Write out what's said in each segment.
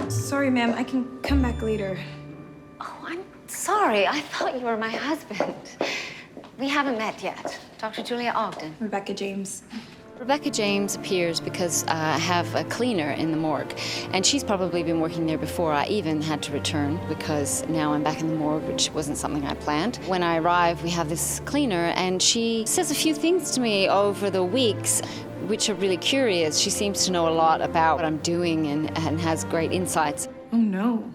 Sorry, ma'am. I can come back later. Oh, I'm sorry. I thought you were my husband. We haven't met yet. Dr. Julia Ogden. Rebecca James. Rebecca James appears because I have a cleaner in the morgue, and she's probably been working there before I even had to return, because now I'm back in the morgue, which wasn't something I planned. When I arrive, we have this cleaner, and she says a few things to me over the weeks, which are really curious. She seems to know a lot about what I'm doing and has great insights. Oh, no.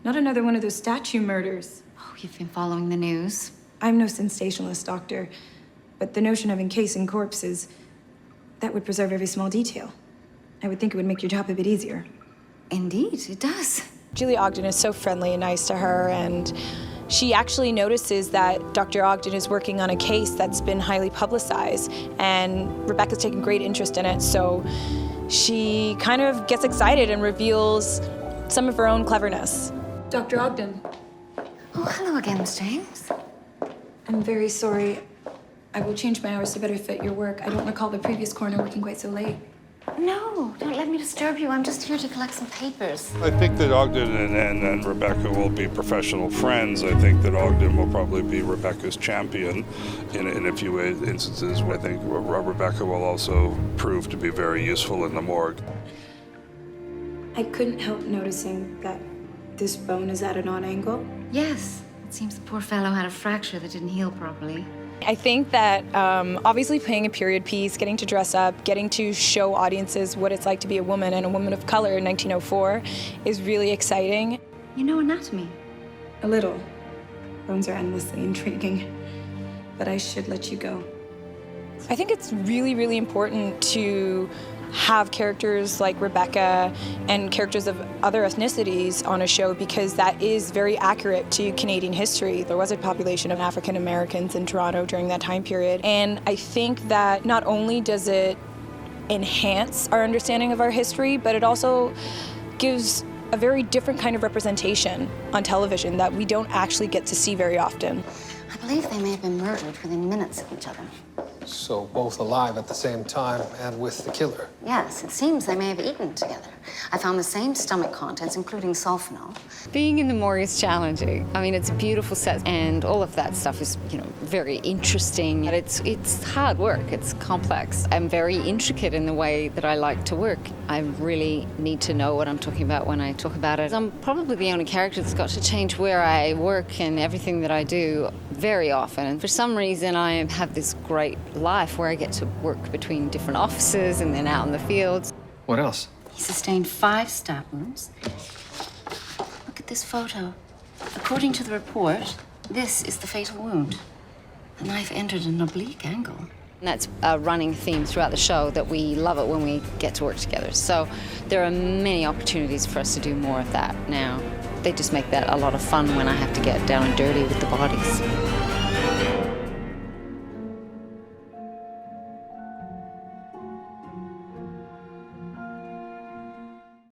Not another one of those statue murders. Oh, you've been following the news? I'm no sensationalist, doctor, but the notion of encasing corpses, that would preserve every small detail. I would think it would make your job a bit easier. Indeed, it does. Julia Ogden is so friendly and nice to her, and she actually notices that Dr. Ogden is working on a case that's been highly publicized, and Rebecca's taken great interest in it, so she kind of gets excited and reveals some of her own cleverness. Dr. Ogden. Oh, hello again, Miss James. I'm very sorry. I will change my hours to better fit your work. I don't recall the previous coroner working quite so late. No, don't let me disturb you. I'm just here to collect some papers. I think that Ogden and Rebecca will be professional friends. I think that Ogden will probably be Rebecca's champion in a few instances. I think Rebecca will also prove to be very useful in the morgue. I couldn't help noticing that this bone is at an odd angle. Yes, it seems the poor fellow had a fracture that didn't heal properly. I think that obviously playing a period piece, getting to dress up, getting to show audiences what it's like to be a woman and a woman of color in 1904 is really exciting. You know anatomy? A little. Bones are endlessly intriguing. But I should let you go. I think it's really, really important to have characters like Rebecca and characters of other ethnicities on a show, because that is very accurate to Canadian history. There was a population of African Americans in Toronto during that time period. And I think that not only does it enhance our understanding of our history, but it also gives a very different kind of representation on television that we don't actually get to see very often. I believe they may have been murdered within minutes of each other. So both alive at the same time and with the killer? Yes, it seems they may have eaten together. I found the same stomach contents, including sulfonal. Being in the morgue is challenging. I mean, it's a beautiful set, and all of that stuff is, very interesting. But it's hard work. It's complex. I'm very intricate in the way that I like to work. I really need to know what I'm talking about when I talk about it. I'm probably the only character that's got to change where I work and everything that I do very often. And for some reason, I have this great life where I get to work between different offices and then out in the fields. What else? He sustained 5 stab wounds. Look at this photo. According to the report, this is the fatal wound. The knife entered an oblique angle. And that's a running theme throughout the show, that we love it when we get to work together. So there are many opportunities for us to do more of that now. They just make that a lot of fun when I have to get down and dirty with the bodies.